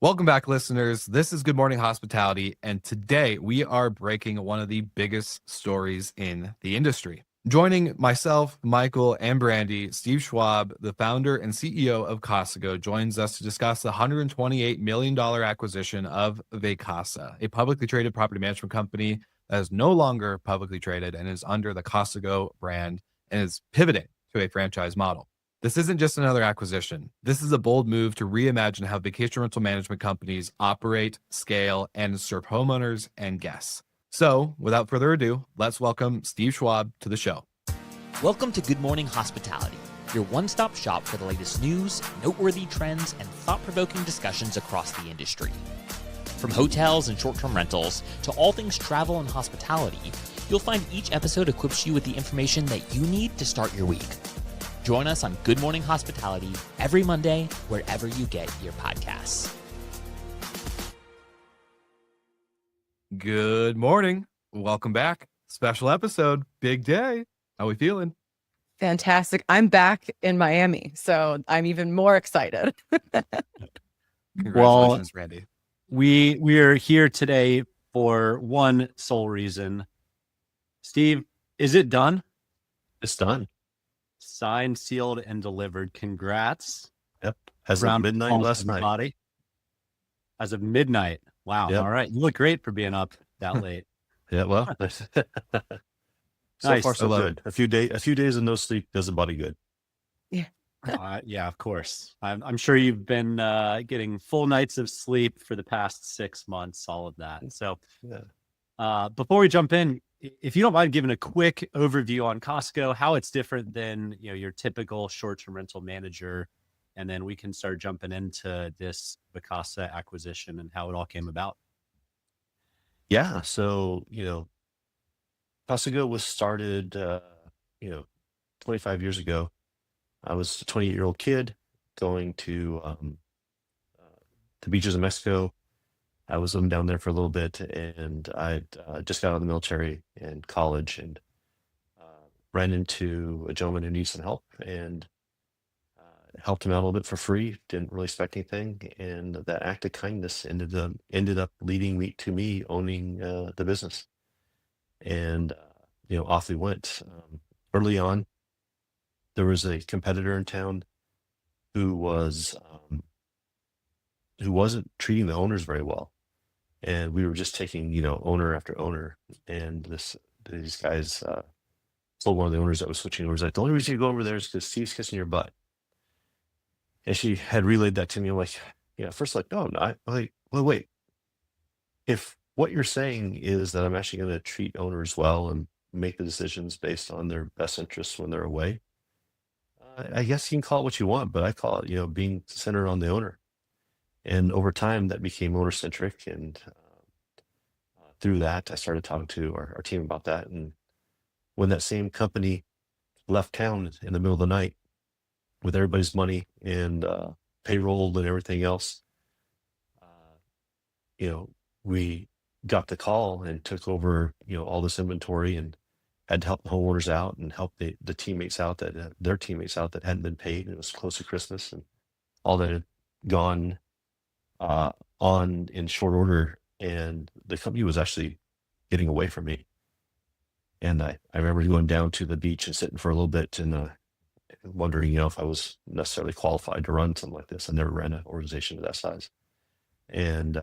Welcome back, listeners. This is Good Morning Hospitality, and today we are breaking one of the biggest stories in the industry. Joining myself, Michael, and Brandy, Steve Schwab, the founder and CEO of Casago, joins us to discuss the $128 million acquisition of Vacasa, a publicly traded property management company that is no longer publicly traded and is under the Casago brand and is pivoting to a franchise model. This isn't just another acquisition. This is a bold move to reimagine how vacation rental management companies operate, scale, and serve homeowners and guests. So, without further ado, let's welcome Steve Schwab to the show. Welcome to Good Morning Hospitality, your one-stop shop for the latest news, noteworthy trends, and thought-provoking discussions across the industry. From hotels and short-term rentals to all things travel and hospitality, you'll find each episode equips you with the information that you need to start your week. Join us on Good Morning Hospitality every Monday, wherever you get your podcasts. Good morning. Welcome back. Special episode. Big day. How we feeling? Fantastic. I'm back in Miami, so I'm even more excited. Congratulations, Randy. We are here today for one sole reason. Steve, is it done? It's done. Signed, sealed, and delivered. Congrats. Yep. As of midnight last night. As of midnight. Wow. Yep. All right. You look great for being up that late. Yeah. Well, so Nice. far so good. A few days of no sleep does a body good. Yeah, of course. I'm sure you've been getting full nights of sleep for the past 6 months, all of that. So before we jump in, if you don't mind giving a quick overview on Casago, how it's different than your typical short-term rental manager, and then we can start jumping into this Vacasa acquisition and how it all came about. Yeah. So, Casago was started, 25 years ago. I was a 28-year-old kid going to the beaches of Mexico. I was living down there for a little bit, and I just got out of the military and college, and ran into a gentleman who needed some help, and helped him out a little bit for free. Didn't really expect anything, and that act of kindness ended up leading me to me owning the business, and off we went. Early on, there was a competitor in town who wasn't treating the owners very well. And we were just taking, owner after owner. And these guys told one of the owners that was switching over, like, the only reason you go over there is because Steve's kissing your butt. And she had relayed that to me. I'm like, first, like, no, I'm not. I'm like, well, wait. If what you're saying is that I'm actually going to treat owners well and make the decisions based on their best interests when they're away, I guess you can call it what you want, but I call it, being centered on the owner. And over time, that became owner-centric. And through that, I started talking to our team about that. And when that same company left town in the middle of the night with everybody's money and payroll and everything else, we got the call and took over, all this inventory, and had to help the homeowners out and help the teammates out their teammates out that hadn't been paid. And it was close to Christmas, and all that had gone on in short order, and the company was actually getting away from me. And I remember going down to the beach and sitting for a little bit and wondering, if I was necessarily qualified to run something like this. I never ran an organization of that size. And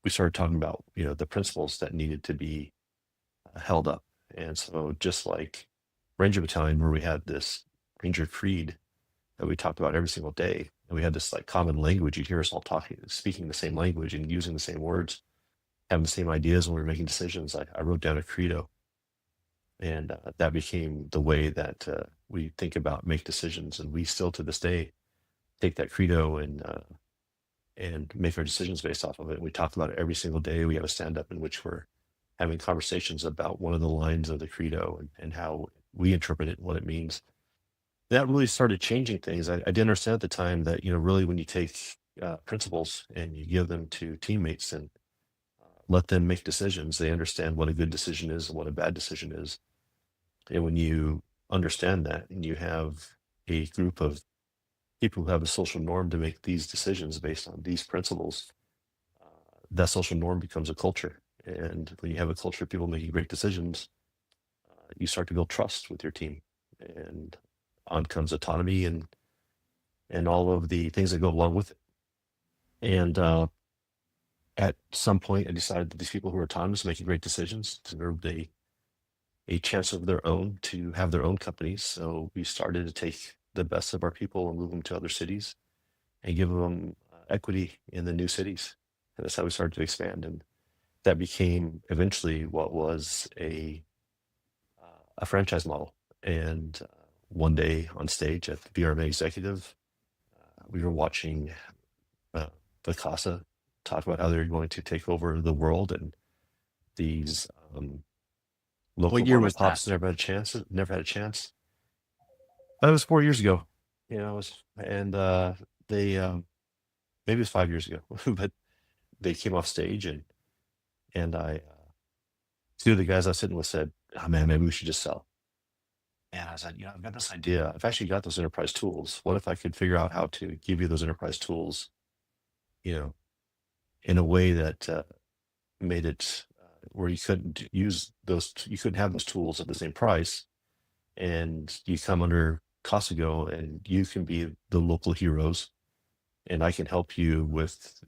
we started talking about, the principles that needed to be held up. And so just like Ranger Battalion, where we had this Ranger Creed that we talked about every single day, and we had this like common language. You'd hear us all speaking the same language and using the same words, having the same ideas when we were making decisions. I wrote down a credo, and that became the way that we think about, make decisions. And we still to this day take that credo and make our decisions based off of it. We talk about it every single day. We have a stand-up in which we're having conversations about one of the lines of the credo and how we interpret it and what it means. That really started changing things. I didn't understand at the time that, really when you take principles and you give them to teammates and let them make decisions, they understand what a good decision is and what a bad decision is. And when you understand that and you have a group of people who have a social norm to make these decisions based on these principles, that social norm becomes a culture. And when you have a culture of people making great decisions, you start to build trust with your team, and on comes autonomy and all of the things that go along with it. And at some point, I decided that these people who are autonomous, making great decisions, deserved a chance of their own to have their own companies. So we started to take the best of our people and move them to other cities and give them equity in the new cities. And that's how we started to expand. And that became eventually what was a franchise model. And one day on stage at the BRMA Executive, we were watching Vacasa talk about how they're going to take over the world, and these local What year mom was and pops that? never had a chance. Never had a chance. That was 4 years ago. You know, and they maybe it was 5 years ago, but they came off stage, and I two of the guys I was sitting with said, "Oh man, maybe we should just sell." And I said, I've got this idea. I've actually got those enterprise tools. What if I could figure out how to give you those enterprise tools, you know, in a way that made it where you couldn't use those, you couldn't have those tools at the same price, and you come under Casago, and you can be the local heroes, and I can help you with,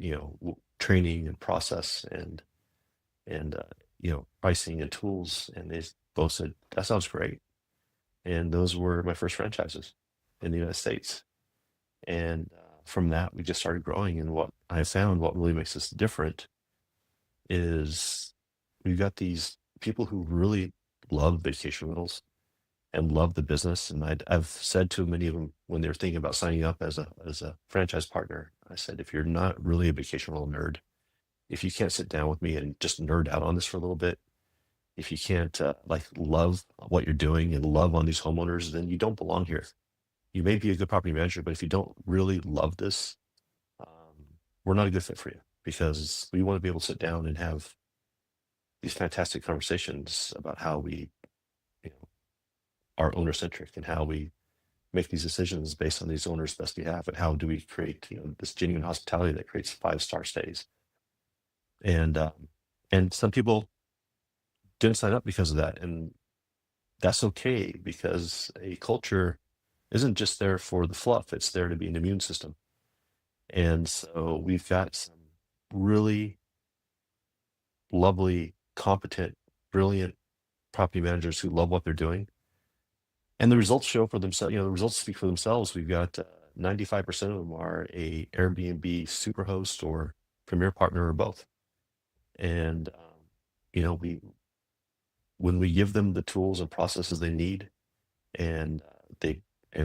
training and process and pricing and tools. And they both said, that sounds great. And those were my first franchises in the United States. And from that, we just started growing. And what I found, what really makes us different, is we've got these people who really love vacation rentals and love the business. And I've said to many of them when they're thinking about signing up as a franchise partner, I said, if you're not really a vacation rental nerd, if you can't sit down with me and just nerd out on this for a little bit, if you can't love what you're doing and love on these homeowners, then you don't belong here. You may be a good property manager, but if you don't really love this, we're not a good fit for you, because we want to be able to sit down and have these fantastic conversations about how we are owner centric, and how we make these decisions based on these owners' best behalf, and how do we create this genuine hospitality that creates 5-star stays. And some people didn't sign up because of that, and that's okay, because a culture isn't just there for the fluff, it's there to be an immune system. And so we've got some really lovely, competent, brilliant property managers who love what they're doing, and the results show for themselves. The results speak for themselves. We've got 95% of them are a Airbnb superhost or premier partner or both. And when we give them the tools and processes they need, and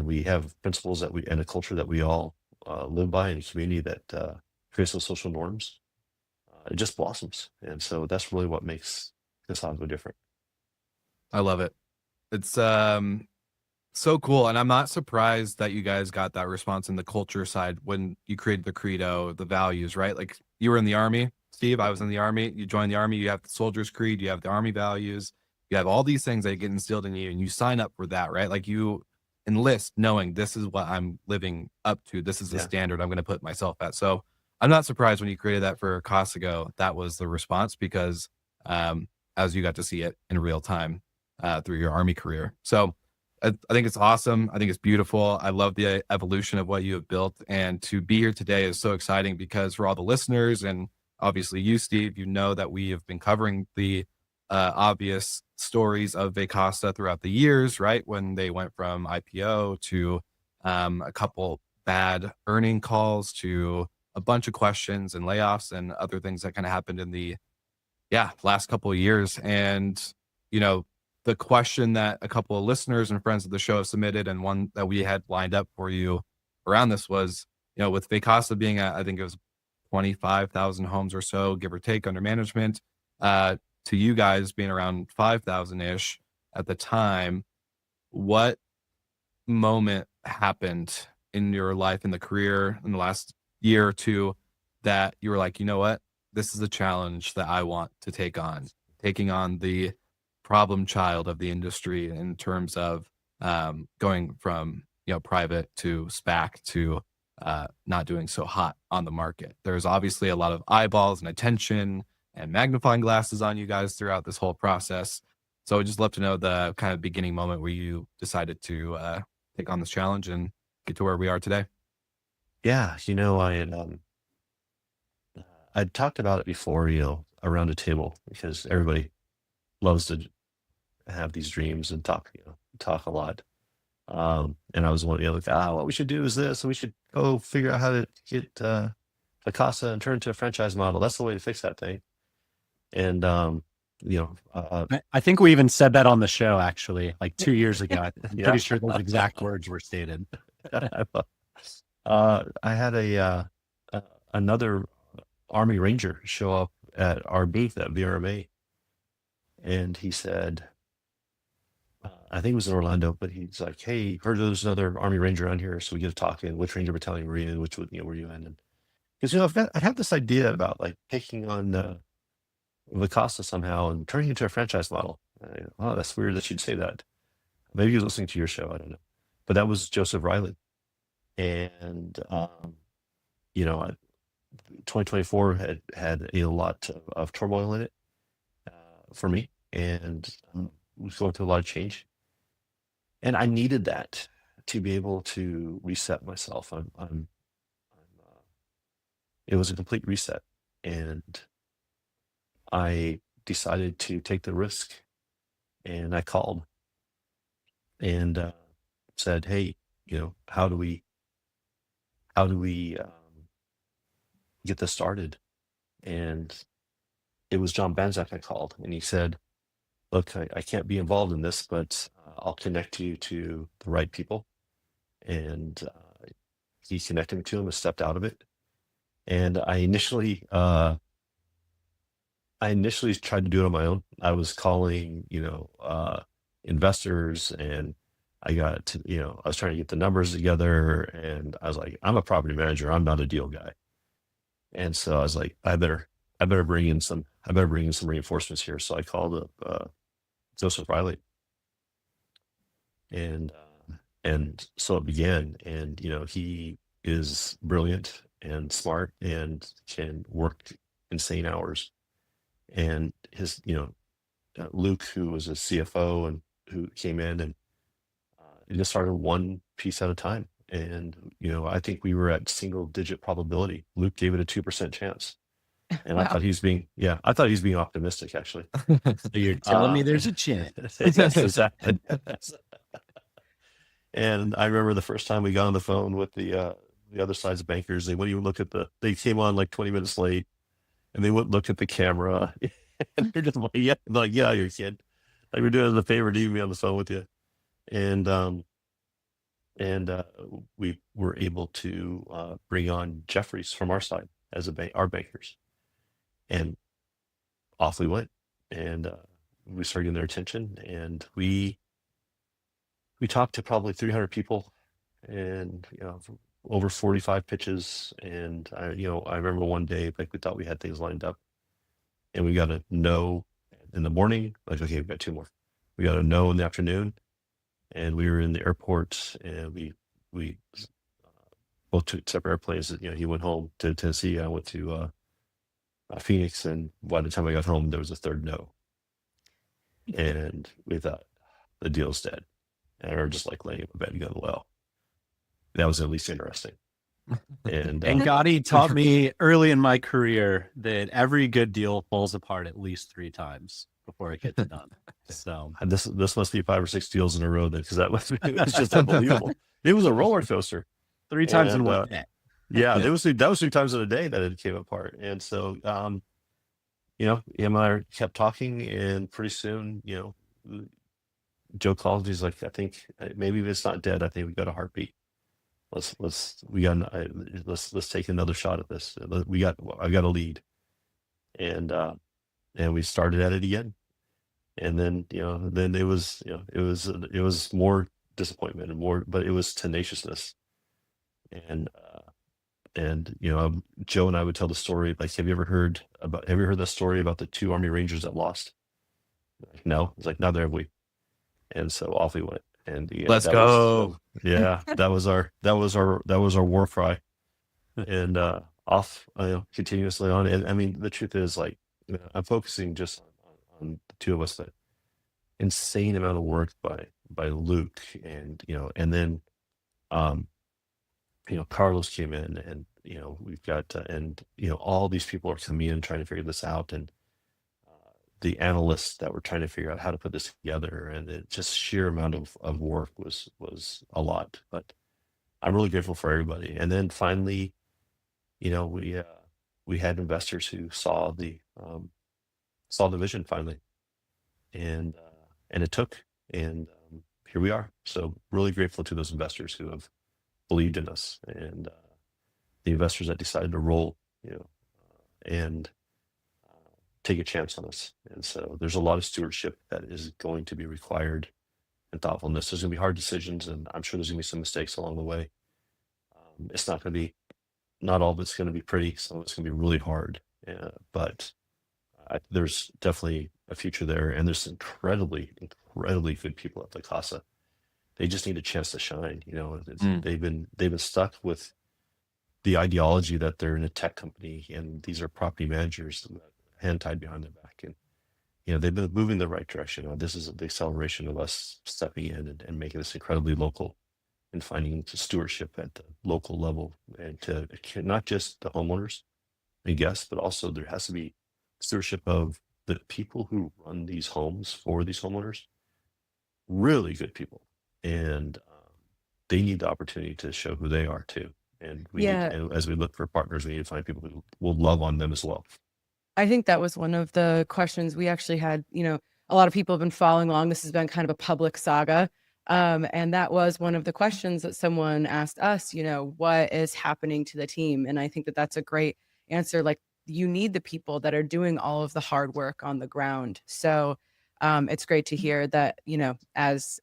we have principles and a culture that we all live by, in a community that creates those social norms, it just blossoms. And so that's really what makes Casago different. I love it. It's so cool. And I'm not surprised that you guys got that response in the culture side when you created the credo, the values, right? Like, you were in the Army, Steve. I was in the Army. You joined the Army. You have the soldier's creed. You have the Army values. You have all these things that get instilled in you, and you sign up for that, right? Like, you enlist knowing this is what I'm living up to. This is the standard I'm going to put myself at. So I'm not surprised when you created that for Casago, that was the response, because as you got to see it in real time through your Army career. So I think it's awesome. I think it's beautiful. I love the evolution of what you have built. And to be here today is so exciting, because for all the listeners, and obviously you, Steve, that we have been covering the obvious stories of Vacasa throughout the years, right? When they went from IPO to a couple bad earning calls to a bunch of questions and layoffs and other things that kind of happened in the last couple of years. And, the question that a couple of listeners and friends of the show have submitted, and one that we had lined up for you around this, was, with Vacasa being at, I think it was 25,000 homes or so, give or take, under management, to you guys being around 5,000-ish at the time, what moment happened in your life, in the career, in the last year or two, that you were like, you know what, this is a challenge that I want to take on, taking on the problem child of the industry in terms of going from private to SPAC to not doing so hot on the market. There's obviously a lot of eyeballs and attention and magnifying glasses on you guys throughout this whole process. So I'd just love to know the kind of beginning moment where you decided to take on this challenge and get to where we are today. Yeah, I'd talked about it before, around a table, because everybody loves to have these dreams and talk a lot. And I was one of the other, what we should do is this, and we should go figure out how to get Vacasa and turn it into a franchise model. That's the way to fix that thing. And I think we even said that on the show, actually, like 2 years ago. I'm Yeah. pretty sure those exact words were stated. I had another Army Ranger show up at our booth at VRMA, and he said, I think it was in Orlando, but he's like, "Hey, heard there's another Army Ranger on here, so we get to talking. Which Ranger battalion were you in? Which were you in?" And because I have this idea about like taking on Vacasa somehow and turning it into a franchise model. Oh, that's weird that you'd say that. Maybe he was listening to your show. I don't know, but that was Joseph Riley, and 2024 had a lot of turmoil in it for me, and was going through a lot of change, and I needed that to be able to reset myself. It was a complete reset, and I decided to take the risk, and I called and said, "Hey, how do we get this started?" And it was John Banzak I called, and he said, "Look, I can't be involved in this, but I'll connect you to the right people." And he connected me to him and stepped out of it. And I initially tried to do it on my own. I was calling, investors, and I was trying to get the numbers together, and I was like, I'm a property manager. I'm not a deal guy. And so I was like, I better bring in some reinforcements here. So I called up Joseph Riley, and so it began. And he is brilliant and smart and can work insane hours. And his Luke, who was a CFO and who came in, and it just started one piece at a time. And I think we were at single digit probability. Luke gave it a 2% chance. And I Wow. thought he was being optimistic, actually. So you're telling me there's a chance. Yes, exactly. And I remember the first time we got on the phone with the other side's bankers, they wouldn't even look at they came on like 20 minutes late, and they wouldn't look at the camera. And they're just like, yeah, you're a kid. Like, we're doing us a favor to even be on the phone with you. And we were able to bring on Jeffries from our side as our bankers, and off we went. And we started getting their attention, and we talked to probably 300 people, and over 45 pitches. And I remember one day, like, we thought we had things lined up, and we got a no in the morning. Like, okay, we've got two more. We got a no in the afternoon, and we were in the airport, and we both took separate airplanes. He went home to Tennessee. I went to Phoenix, and by the time I got home, there was a third no. And we thought, the deal's dead. And we were just like laying in bed going, well, that was at least interesting. And Gotti taught me early in my career that every good deal falls apart at least 3 times before it gets done. So this must be 5 or 6 deals in a row then, because it was just unbelievable. It was a roller coaster. 3 times in one day. Yeah, that was 3 times in a day that it came apart. And so, him and I kept talking, and pretty soon, Joe called. He's like, I think maybe if it's not dead, I think we got a heartbeat. Let's take another shot at this. I got a lead, and we started at it again. And then it was more disappointment and more, but it was tenaciousness. And Joe and I would tell the story, like, have you heard the story about the 2 Army Rangers that lost? Like, no. It's like, neither have we. And so off we went. And Let's go. that was our war cry, and off continuously on. And I mean, the truth is, like, I'm focusing just on the two of us, but insane amount of work by Luke, and and then Carlos came in, and we've got and all these people are coming in trying to figure this out, and the analysts that were trying to figure out how to put this together, and it just sheer amount of work was a lot. But I'm really grateful for everybody. And then finally, we had investors who saw the vision finally, and it took, and here we are. So really grateful to those investors who have believed in us, and the investors that decided to roll, and take a chance on us. And so there's a lot of stewardship that is going to be required, and thoughtfulness. There's going to be hard decisions, and I'm sure there's going to be some mistakes along the way. It's not going to be, not all of it's going to be pretty. Some of it's going to be really hard, but there's definitely a future there, and there's incredibly good people at Vacasa. They just need a chance to shine. They've been stuck with the ideology that they're in a tech company, and these are property managers, hand tied behind their back, and they've been moving the right direction. This is the acceleration of us stepping in and making this incredibly local, and finding stewardship at the local level, and to not just the homeowners and guests, but also there has to be stewardship of the people who run these homes for these homeowners. Really good people, and they need the opportunity to show who they are too. And as we look for partners, we need to find people who will love on them as well. I think that was one of the questions we actually had. A lot of people have been following along. This has been kind of a public saga. And that was one of the questions that someone asked us, what is happening to the team? And I think that that's a great answer. Like, you need the people that are doing all of the hard work on the ground. So it's great to hear that, as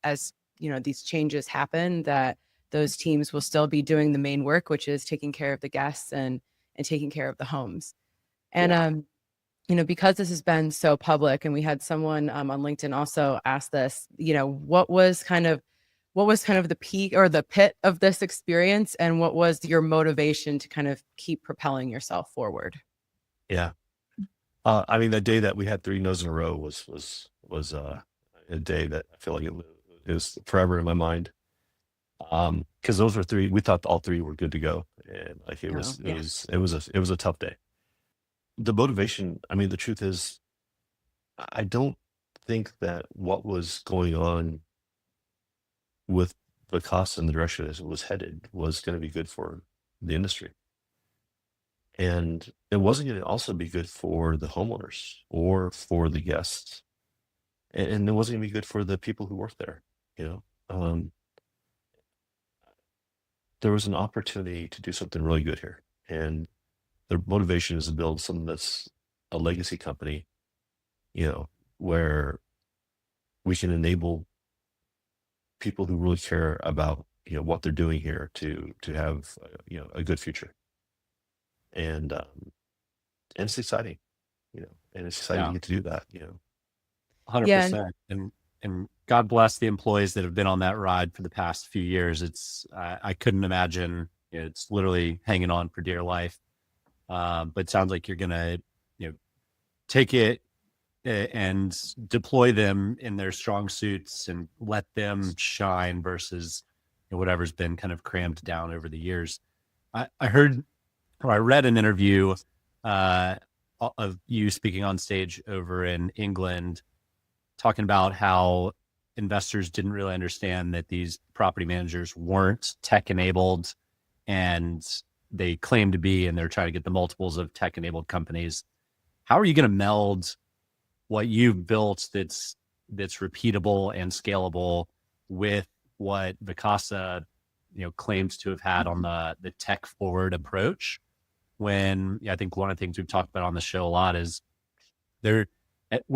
these changes happen, that those teams will still be doing the main work, which is taking care of the guests and taking care of the homes. And, because this has been so public, and we had someone on LinkedIn also ask this, what was kind of the peak or the pit of this experience, and what was your motivation to kind of keep propelling yourself forward? Yeah. I mean, the day that we had 3 no's in a row was a day that I feel like it is forever in my mind. Because those were 3, we thought all 3 were good to go. And like it was a tough day. The motivation, I mean, the truth is, I don't think that what was going on with Vacasa and the direction as it was headed was going to be good for the industry. And it wasn't going to also be good for the homeowners or for the guests. And it wasn't going to be good for the people who work there. There was an opportunity to do something really good here. And the motivation is to build something that's a legacy company, where we can enable people who really care about, what they're doing here to have, a good future. And it's exciting, and it's exciting to get to do that, 100%. And God bless the employees that have been on that ride for the past few years. I couldn't imagine. It's literally hanging on for dear life. But it sounds like you're going to, take it and deploy them in their strong suits and let them shine versus whatever's been kind of crammed down over the years. I heard, or I read an interview of you speaking on stage over in England, talking about how investors didn't really understand that these property managers weren't tech enabled, and they claim to be, and they're trying to get the multiples of tech enabled companies. How are you going to meld what you've built that's repeatable and scalable with what Vacasa, claims to have had on the tech forward approach? When I think one of the things we've talked about on the show a lot is we're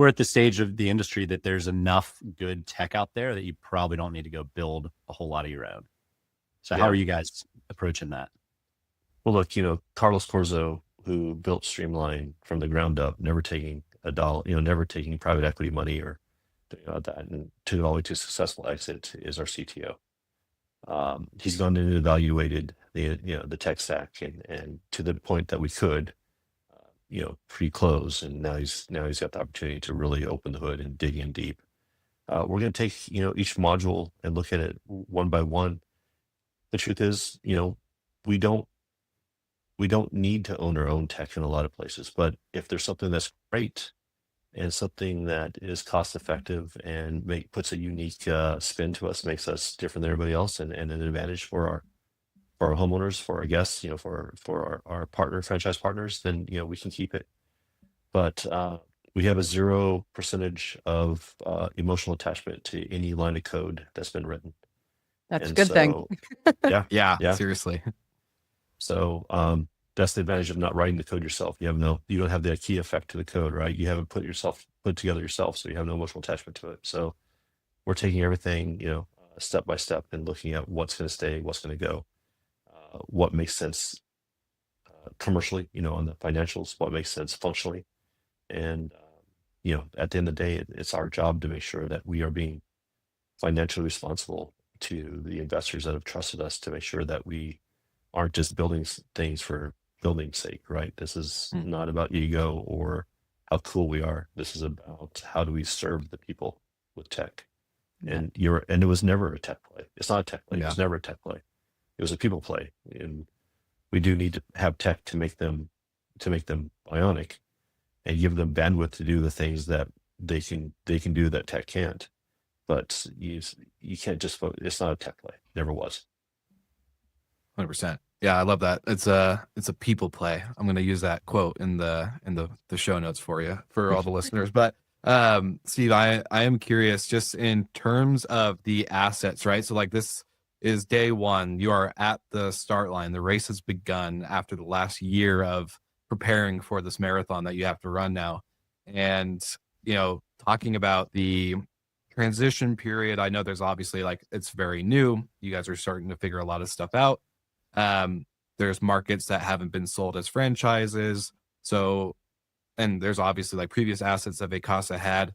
at the stage of the industry that there's enough good tech out there that you probably don't need to go build a whole lot of your own. So how are you guys approaching that? Well, look, Carlos Corzo, who built Streamline from the ground up, never taking a dollar, never taking private equity money or that and took it all the way to a successful exit is our CTO. He's gone in and evaluated the tech stack and to the point that we could pre-close, and now he's got the opportunity to really open the hood and dig in deep. We're going to take each module and look at it one by one. The truth is, we don't need to own our own tech in a lot of places, but if there's something that's great and something that is cost effective and puts a unique spin to us, makes us different than everybody else, and an advantage for our homeowners, for our guests, for our franchise partners, then we can keep it. But we have a 0% of emotional attachment to any line of code that's been written. That's a good thing. Yeah, seriously. So that's the advantage of not writing the code yourself. You don't have the key effect to the code, right? You haven't put it together yourself, so you have no emotional attachment to it. So we're taking everything, step by step and looking at what's going to stay, what's going to go, what makes sense commercially, on the financials, what makes sense functionally. And, at the end of the day, it's our job to make sure that we are being financially responsible to the investors that have trusted us, to make sure that we aren't just building things for building's sake, right? This is not about ego or how cool we are. This is about how do we serve the people with tech. And it was never a tech play. It's not a tech play. It was never a tech play. It was a people play. And we do need to have tech to make them bionic and give them bandwidth to do the things that they can do that tech can't. But you can't just focus. It's not a tech play. Never was. 100%. Yeah, I love that. It's a people play. I'm going to use that quote in the show notes for all the listeners. But Steve, I am curious just in terms of the assets, right? So like this is day one. You are at the start line. The race has begun after the last year of preparing for this marathon that you have to run now. And, talking about the transition period, I know there's obviously it's very new. You guys are starting to figure a lot of stuff out. There's markets that haven't been sold as franchises. So, and there's obviously previous assets that Vacasa had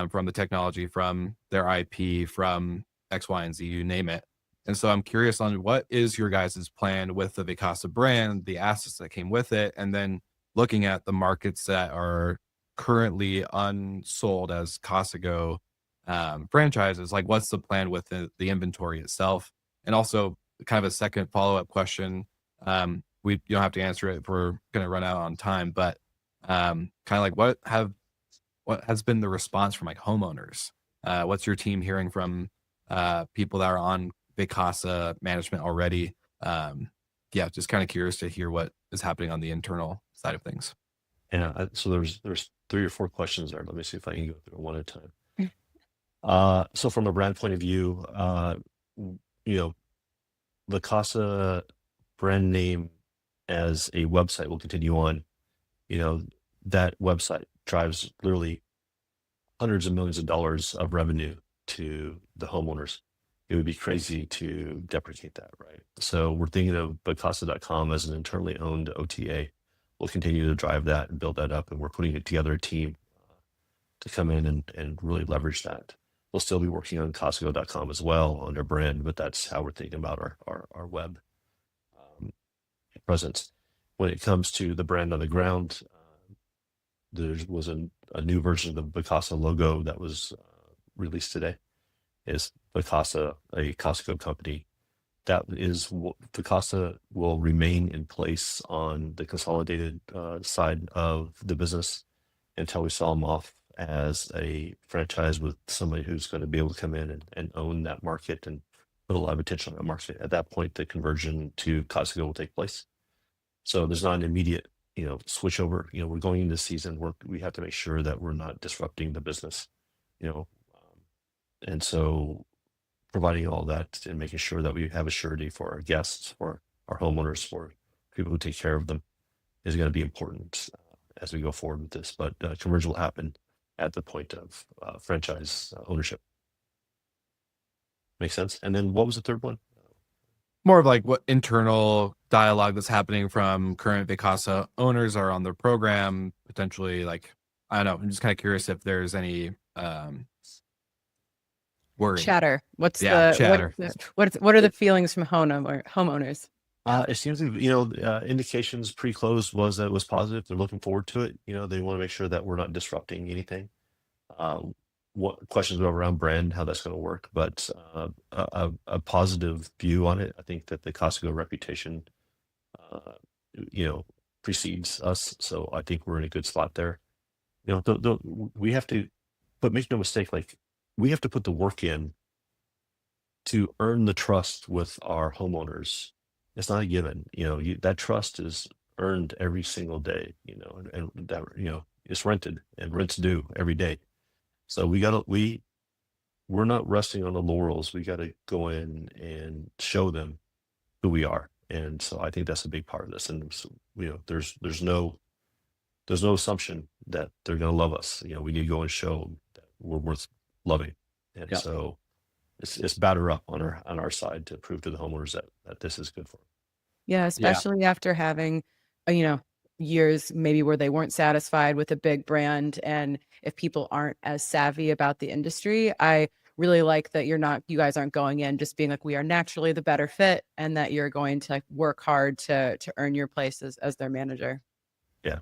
from the technology, from their IP, from X, Y, and Z, you name it. And so I'm curious on what is your guys' plan with the Vacasa brand, the assets that came with it, and then looking at the markets that are currently unsold as Casago franchises, what's the plan with the inventory itself? And also kind of a second follow-up question. You don't have to answer it if we're going to run out on time, but kind of what has been the response from homeowners? What's your team hearing from people that are on Vacasa management already? Just kind of curious to hear what is happening on the internal side of things. Yeah, so there's 3 or 4 questions there. Let me see if I can go through one at a time. So from a brand point of view, the Casa brand name as a website will continue on. That website drives literally hundreds of millions of dollars of revenue to the homeowners. It would be crazy to deprecate that, right? So we're thinking of Vacasa.com as an internally owned OTA. We'll continue to drive that and build that up, and we're putting together a team to come in and really leverage that. We'll still be working on Casago.com as well under brand, but that's how we're thinking about our web presence. When it comes to the brand on the ground, there was a new version of the Vacasa logo that was released today. Is Vacasa a Casago company? That is, Vacasa will remain in place on the consolidated side of the business until we sell them off as a franchise with somebody who's going to be able to come in and own that market and put a lot of attention on that market. At that point, the conversion to Casago will take place. So there's not an immediate, switch over. We're going into season where we have to make sure that we're not disrupting the business, and so providing all that and making sure that we have a surety for our guests, for our homeowners, for people who take care of them is going to be important as we go forward with this. But conversion will happen at the point of franchise ownership. Make sense? And then what was the third one? More of what internal dialogue that's happening from current Vacasa owners are on their program, potentially I don't know. I'm just kind of curious if there's any worry? Chatter. Yeah, chatter. What are the feelings from homeowners? It seems to, indications pre-close was that it was positive. They're looking forward to it. They want to make sure that we're not disrupting anything. What questions are around brand, how that's going to work, but a positive view on it. I think that the Casago reputation, precedes us. So I think we're in a good spot there. We have to, but make no mistake, like we have to put the work in to earn the trust with our homeowners. It's not a given. That trust is earned every single day. And that it's rented and rent's due every day. So we're not resting on the laurels. We got to go in and show them who we are. And so I think that's a big part of this. And so, there's no assumption that they're going to love us. We need to go and show them that we're worth loving. And so it's batter up on our side to prove to the homeowners that this is good for them. Yeah, especially after having, years maybe where they weren't satisfied with a big brand. And if people aren't as savvy about the industry, I really like that you guys aren't going in just being like, we are naturally the better fit, and that you're going to work hard to earn your place as their manager. Yeah.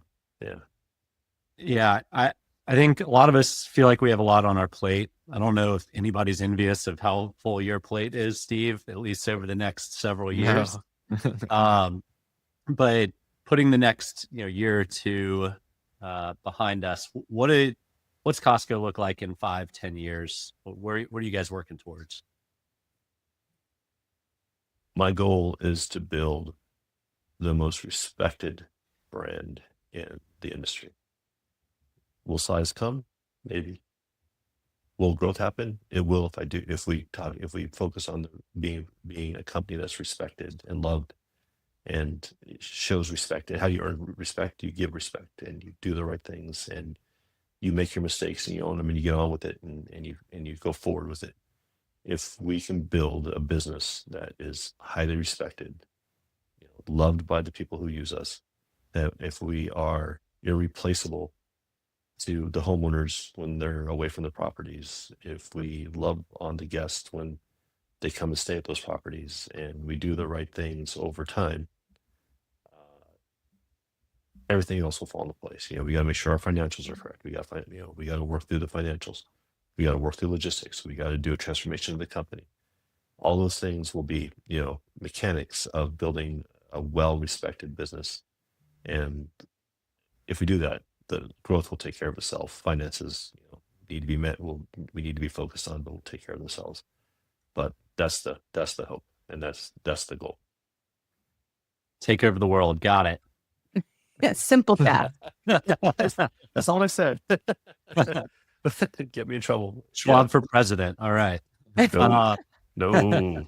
I think a lot of us feel like we have a lot on our plate. I don't know if anybody's envious of how full your plate is, Steve, at least over the next several years. No. But putting the next year or two behind us, what's Casago look like in 5-10 years? Where are you guys working towards? My goal is to build the most respected brand in the industry. Will size come? Maybe. Will growth happen? It will if we focus on being a company that's respected and loved and shows respect. And how you earn respect, you give respect, and you do the right things, and you make your mistakes and you own them, and you get on with it, and you go forward with it. If we can build a business that is highly respected, loved by the people who use us, that if we are irreplaceable to the homeowners when they're away from the properties, if we love on the guests when they come and stay at those properties, and we do the right things over time, everything else will fall into place. We got to make sure our financials are correct. We got to work through the financials. We got to work through logistics. We got to do a transformation of the company. All those things will be, mechanics of building a well-respected business. And if we do that, the growth will take care of itself. Finances, need to be met. We need to be focused on, but will take care of themselves. But that's the hope, and that's the goal. Take over the world. Got it. Yeah, simple path. That's all I said. Get me in trouble. Schwab for president. All right. No.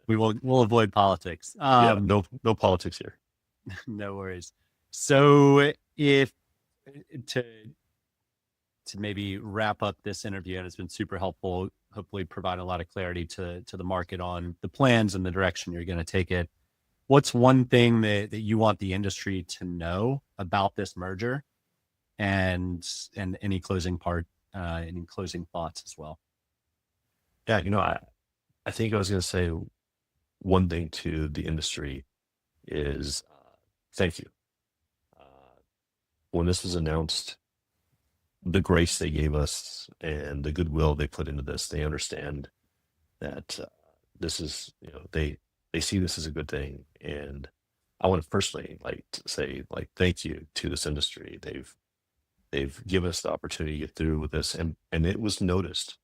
We'll avoid politics. No politics here. No worries. So if to maybe wrap up this interview, and it's been super helpful, hopefully provide a lot of clarity to the market on the plans and the direction you're going to take it. What's one thing that you want the industry to know about this merger, and any closing thoughts as well? Yeah, I think I was going to say one thing to the industry is thank you. When this was announced, the grace they gave us and the goodwill they put into this, they understand that this is, they see this as a good thing. And I want to personally say thank you to this industry. They've given us the opportunity to get through with this, and it was noticed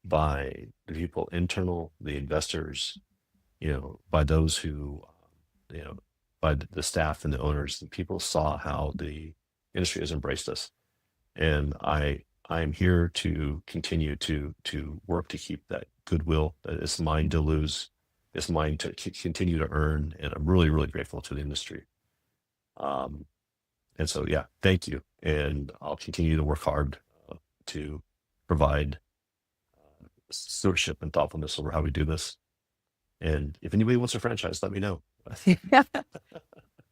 by the people internal, the investors, by those who, by the staff and the owners. The people saw how the industry has embraced us, and I'm here to continue to work to keep that goodwill. That it's mine to lose, it's mine to continue to earn, and I'm really, really grateful to the industry. And so, yeah, thank you, and I'll continue to work hard to provide stewardship and thoughtfulness over how we do this. And if anybody wants a franchise, let me know.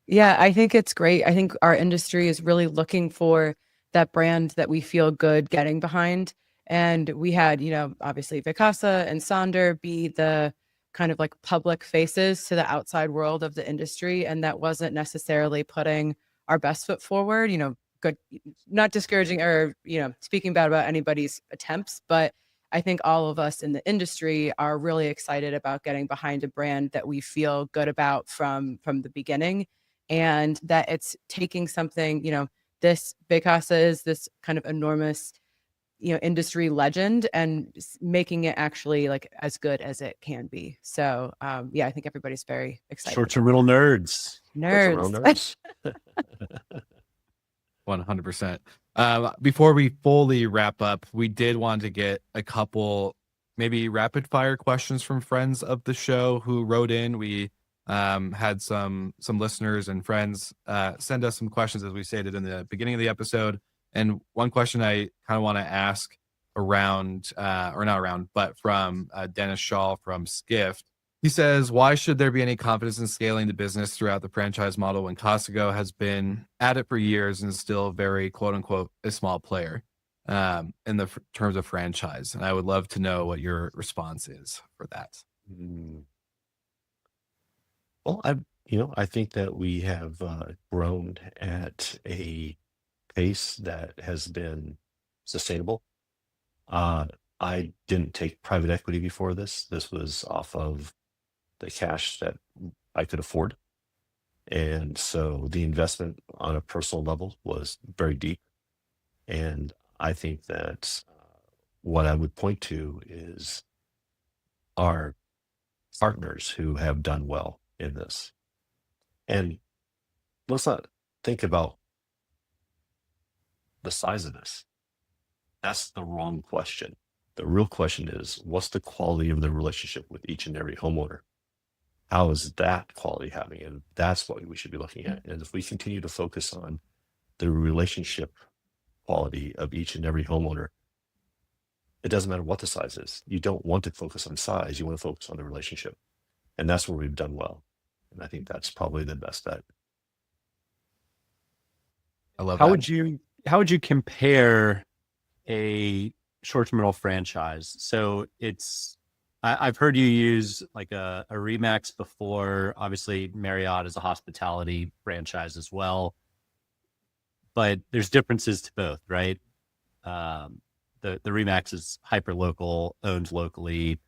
Yeah, I think it's great. I think our industry is really looking for that brand that we feel good getting behind. And we had, obviously Vacasa and Sonder be the kind of like public faces to the outside world of the industry. And that wasn't necessarily putting our best foot forward, good, not discouraging or, speaking bad about anybody's attempts, but I think all of us in the industry are really excited about getting behind a brand that we feel good about from the beginning, and that it's taking something, this Vacasa is this kind of enormous, industry legend, and making it actually like as good as it can be. So yeah, I think everybody's very excited. Short-term little nerds. Nerds. 100%. Before we fully wrap up, we did want to get a couple maybe rapid fire questions from friends of the show who wrote in. We had some listeners and friends send us some questions, as we stated in the beginning of the episode. And one question I kind of want to ask around, or not around, but from Dennis Shaw from Skift. He says, why should there be any confidence in scaling the business throughout the franchise model when Casago has been at it for years and is still very, quote unquote, a small player in the terms of franchise? And I would love to know what your response is for that. Well, I think that we have grown at a pace that has been sustainable. I didn't take private equity before this. This was off of the cash that I could afford. And so the investment on a personal level was very deep. And I think that what I would point to is our partners who have done well in this. And let's not think about the size of this. That's the wrong question. The real question is, what's the quality of the relationship with each and every homeowner? How is that quality happening? And that's what we should be looking at. And if we continue to focus on the relationship quality of each and every homeowner, it doesn't matter what the size is. You don't want to focus on size. You want to focus on the relationship. And that's where we've done well. And I think that's probably the best bet. I love How that. how would you compare a short-term rental franchise? So I've heard you use like a Remax before. Obviously, Marriott is a hospitality franchise as well, but there's differences to both, right? The Remax is hyper local, owned locally.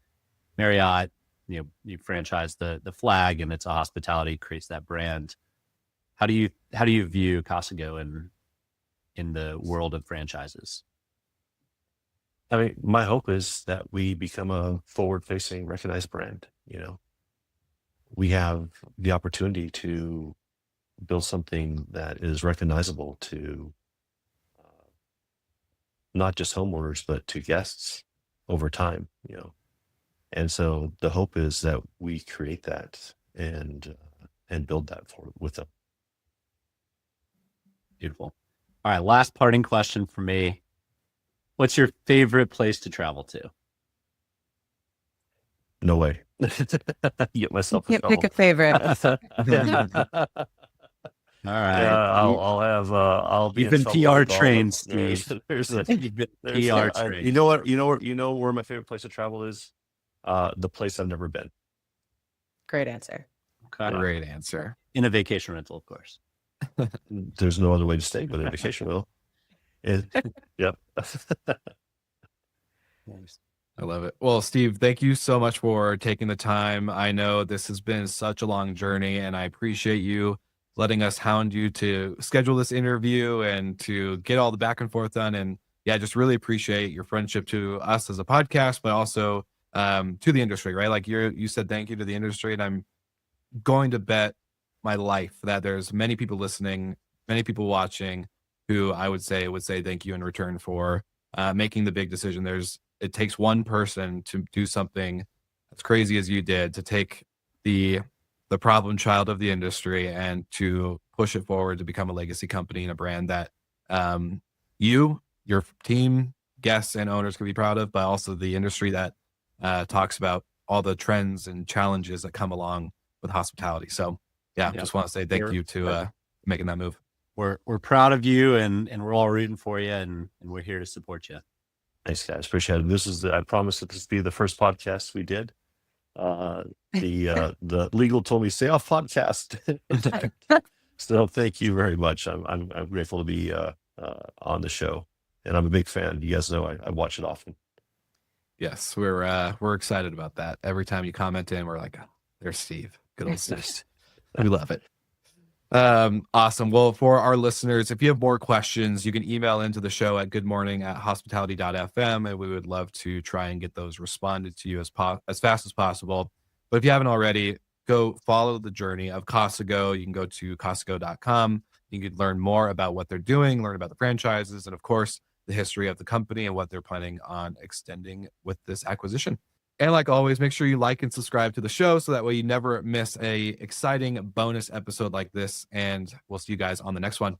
Marriott, you franchise the flag, and it's a hospitality, creates that brand. How do you view Casago in the world of franchises? I mean, my hope is that we become a forward-facing, recognized brand. We have the opportunity to build something that is recognizable to not just homeowners, but to guests over time. And so the hope is that we create that and build that with them. Beautiful. All right, last parting question for me. What's your favorite place to travel to? No way. Get myself in Can't pick a trouble. favorite. All right. I'll be You've in been trouble PR with all trained, the- Steve. You've been PR trained. You know where my favorite place to travel is? The place I've never been. Great answer. Okay. Great answer. In a vacation rental, of course. There's no other way to stay but a vacation rental. Yep. I love it. Well, Steve, thank you so much for taking the time. I know this has been such a long journey, and I appreciate you letting us hound you to schedule this interview and to get all the back and forth done. And yeah, just really appreciate your friendship to us as a podcast, but also to the industry, right? Like you said, thank you to the industry, and I'm going to bet my life that there's many people listening, many people watching who I would say thank you in return for making the big decision. It takes one person to do something as crazy as you did, to take the problem child of the industry and to push it forward to become a legacy company and a brand that your team, guests, and owners can be proud of, but also the industry that talks about all the trends and challenges that come along with hospitality. So yeah, just want to say thank you to making that move. We're proud of you, and we're all rooting for you, and we're here to support you. Thanks, guys. Appreciate it. This is, I promise that this will be the first podcast we did. The legal told me stay off podcast. So thank you very much. I'm grateful to be on the show, and I'm a big fan. You guys know I watch it often. Yes, we're excited about that. Every time you comment in, we're like, oh, there's Steve. Good old Steve. We love it. Awesome. Well, for our listeners, if you have more questions, you can email into the show at goodmorning@hospitality.fm, and we would love to try and get those responded to you as fast as possible. But if you haven't already, go follow the journey of Casago. You can go to casago.com. You can learn more about what they're doing, learn about the franchises, and of course, the history of the company and what they're planning on extending with this acquisition. And like always, make sure you like and subscribe to the show so that way you never miss a exciting bonus episode like this. And we'll see you guys on the next one.